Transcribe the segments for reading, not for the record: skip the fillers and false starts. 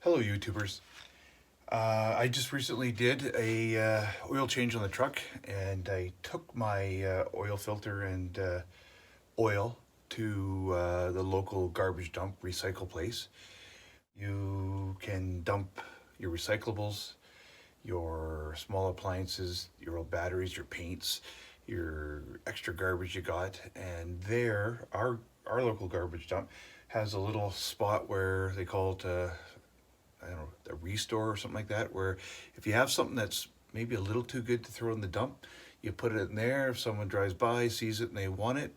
Hello YouTubers. I just recently did a oil change on the truck, and I took my oil filter and oil to the local garbage dump recycle place. You can dump your recyclables, your small appliances, your old batteries, your paints, your extra garbage you got, and there our local garbage dump has a little spot where they call it I don't know, a restore or something like that, where if you have something that's maybe a little too good to throw in the dump, you put it in there. If someone drives by, sees it, and they want it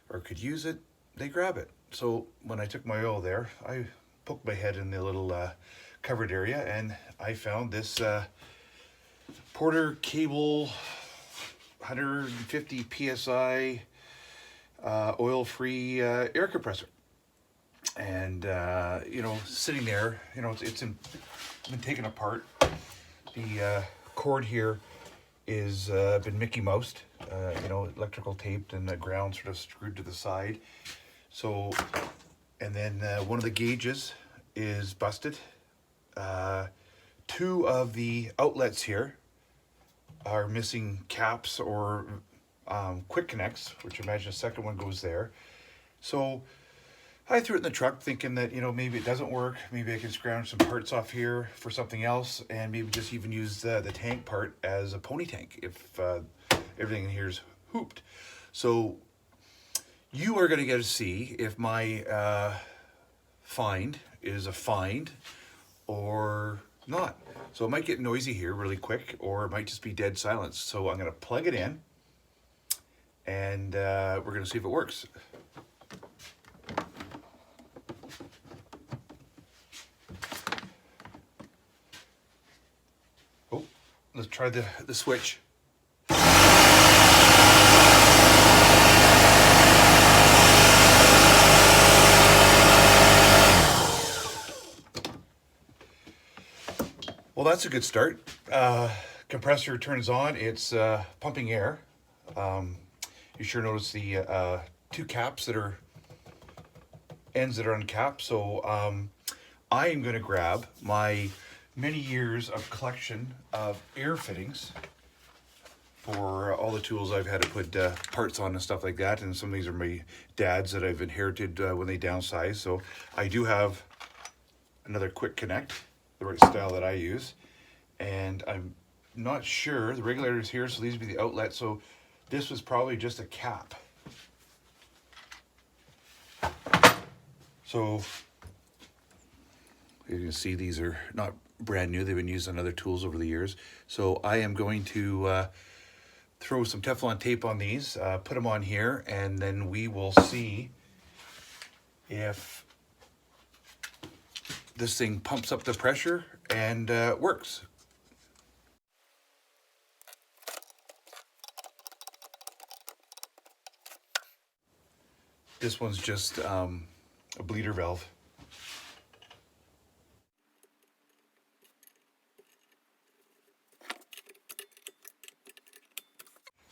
or could use it, they grab it. So when I took my oil there, I poked my head in the little covered area, and I found this Porter Cable 150 psi oil-free air compressor. And sitting there, it's been taken apart. The cord here is been Mickey Moused, electrical taped, and the ground sort of screwed to the side. So, and then one of the gauges is busted. Two of the outlets here are missing caps or quick connects, which I imagine the second one goes there. So I threw it in the truck thinking that, maybe it doesn't work. Maybe I can scrounge some parts off here for something else, and maybe just even use the tank part as a pony tank if everything in here is hooped. So you are going to get to see if my find is a find or not. So it might get noisy here really quick, or it might just be dead silence. So I'm going to plug it in, and we're going to see if it works. Let's try the switch. Well, that's a good start. Compressor turns on. It's pumping air. You sure notice the two caps that are ends that are uncapped. So I am going to grab my many years of collection of air fittings for all the tools I've had to put parts on and stuff like that. And some of these are my dad's that I've inherited when they downsized. So I do have another quick connect, the right style that I use. And I'm not sure, the regulator's here, so these would be the outlets. So this was probably just a cap. So you can see these are not brand new. They've been used on other tools over the years. So I am going to throw some Teflon tape on these, put them on here, and then we will see if this thing pumps up the pressure and works. This one's just a bleeder valve.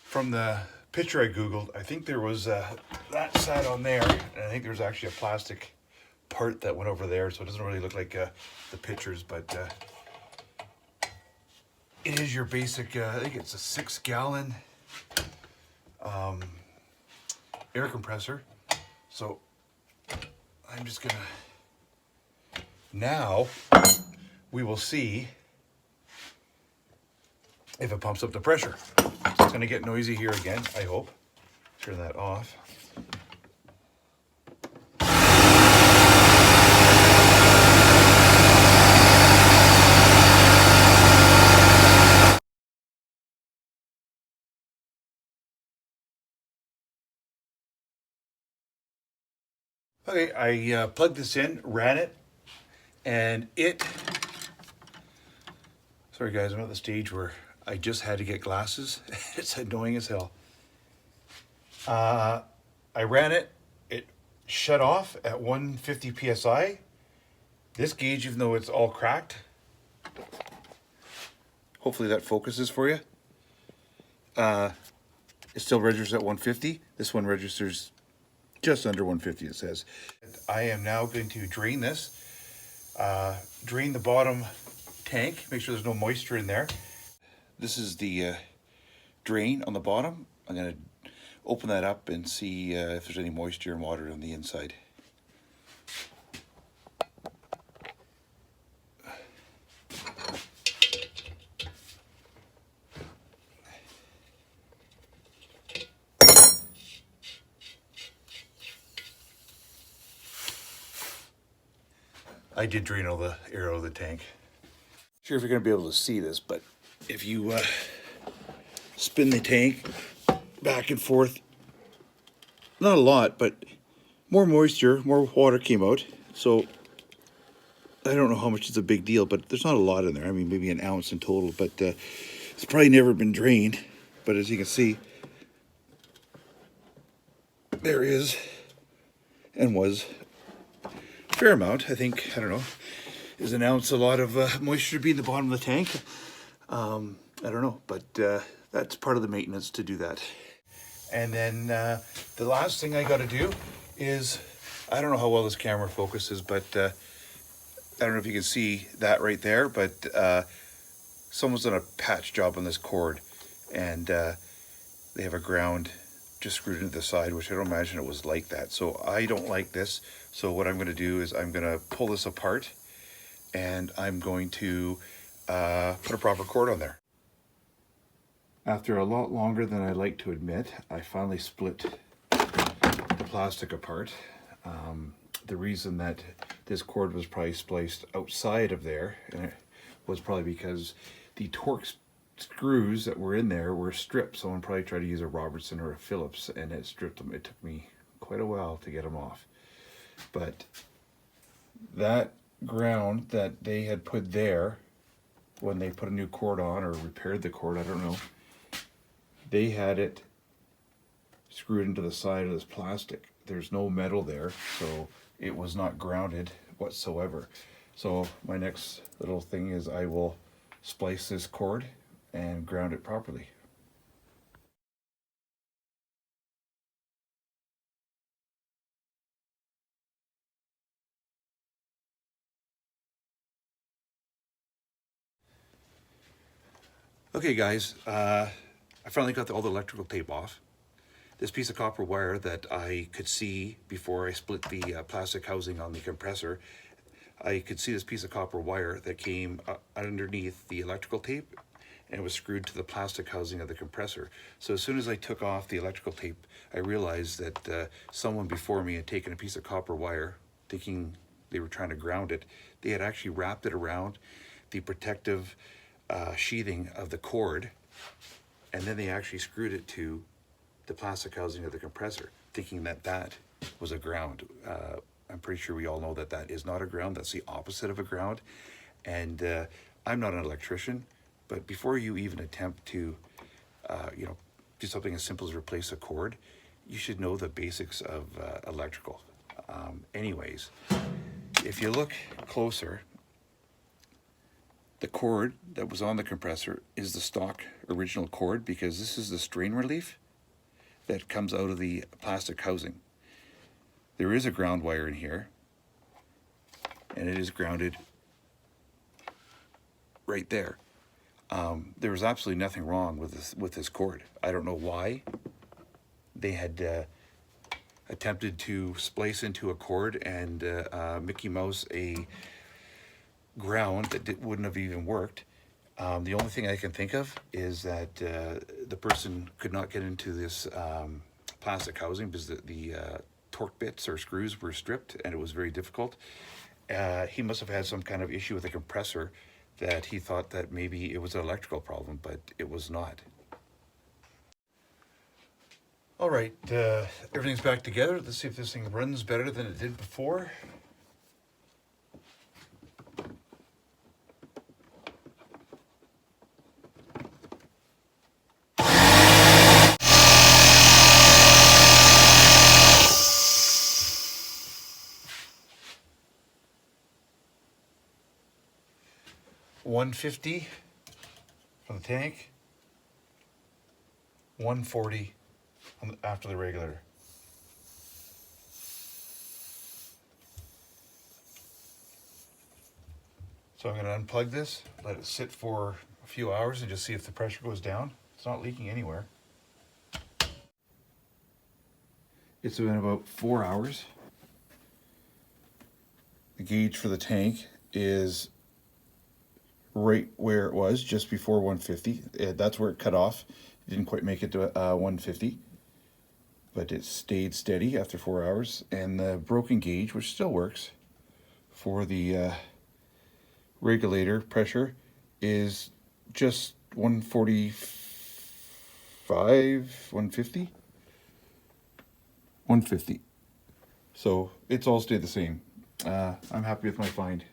From the picture I Googled, I think there was that side on there, and I think there's actually a plastic part that went over there, so it doesn't really look like the pictures, but it is your basic, I think it's a 6-gallon air compressor. So I'm just gonna, now we will see if it pumps up the pressure. It's gonna get noisy here again, I hope. Turn that off. Okay, I plugged this in, ran it, and sorry guys, I'm at the stage where I just had to get glasses. It's annoying as hell. I ran it, it shut off at 150 psi. This gauge, even though it's all cracked, hopefully that focuses for you. It still registers at 150. This one registers just under 150, it says. I am now going to drain this Drain the bottom tank, make sure there's no moisture in there. This is the drain on the bottom. I'm going to open that up and see if there's any moisture and water on the inside. I did drain all the air out of the tank. Not sure if you're going to be able to see this, but if you spin the tank back and forth, not a lot, but more moisture, more water came out. So I don't know how much is a big deal, but there's not a lot in there. I mean, maybe an ounce in total, but it's probably never been drained. But as you can see, there is and was a fair amount. I think, I don't know, is an ounce a lot of moisture to be in the bottom of the tank? I don't know, but that's part of the maintenance to do that. And then the last thing I got to do is, I don't know how well this camera focuses, but I don't know if you can see that right there, but someone's done a patch job on this cord, and they have a ground just screwed into the side, which I don't imagine it was like that. So I don't like this. So what I'm going to do is I'm going to pull this apart, and I'm going to put a proper cord on there. After a lot longer than I like to admit, I finally split the plastic apart. The reason that this cord was probably spliced outside of there, and it was probably because the torque screws that were in there were stripped. Someone probably tried to use a Robertson or a Phillips, and it stripped them. It took me quite a while to get them off. But that ground that they had put there when they put a new cord on or repaired the cord, I don't know, they had it screwed into the side of this plastic. There's no metal there, so it was not grounded whatsoever. So my next little thing is I will splice this cord and ground it properly. Okay guys, I finally got all the electrical tape off. This piece of copper wire that I could see before I split the plastic housing on the compressor, I could see this piece of copper wire that came underneath the electrical tape and was screwed to the plastic housing of the compressor. So as soon as I took off the electrical tape, I realized that someone before me had taken a piece of copper wire, thinking they were trying to ground it. They had actually wrapped it around the protective sheathing of the cord, and then they actually screwed it to the plastic housing of the compressor, thinking that that was a ground. I'm pretty sure we all know that that is not a ground. That's the opposite of a ground. And I'm not an electrician, but before you even attempt to, do something as simple as replace a cord, you should know the basics of electrical. Anyways, if you look closer, the cord that was on the compressor is the stock original cord, because this is the strain relief that comes out of the plastic housing. There is a ground wire in here, and it is grounded right there. There was absolutely nothing wrong with this cord. I don't know why they had attempted to splice into a cord and Mickey Mouse a ground that wouldn't have even worked. The only thing I can think of is that the person could not get into this plastic housing because the torque bits or screws were stripped, and it was very difficult. He must have had some kind of issue with the compressor that he thought that maybe it was an electrical problem, but it was not. All right, everything's back together. Let's see if this thing runs better than it did before. $150 for the tank, $140 after the regulator. So I'm going to unplug this, let it sit for a few hours and just see if the pressure goes down. It's not leaking anywhere. It's been about 4 hours. The gauge for the tank is right where it was just before 150. That's where it cut off. It didn't quite make it to 150, but it stayed steady after 4 hours. And the broken gauge, which still works for the regulator pressure, is just 145, 150. 150. So it's all stayed the same. I'm happy with my find.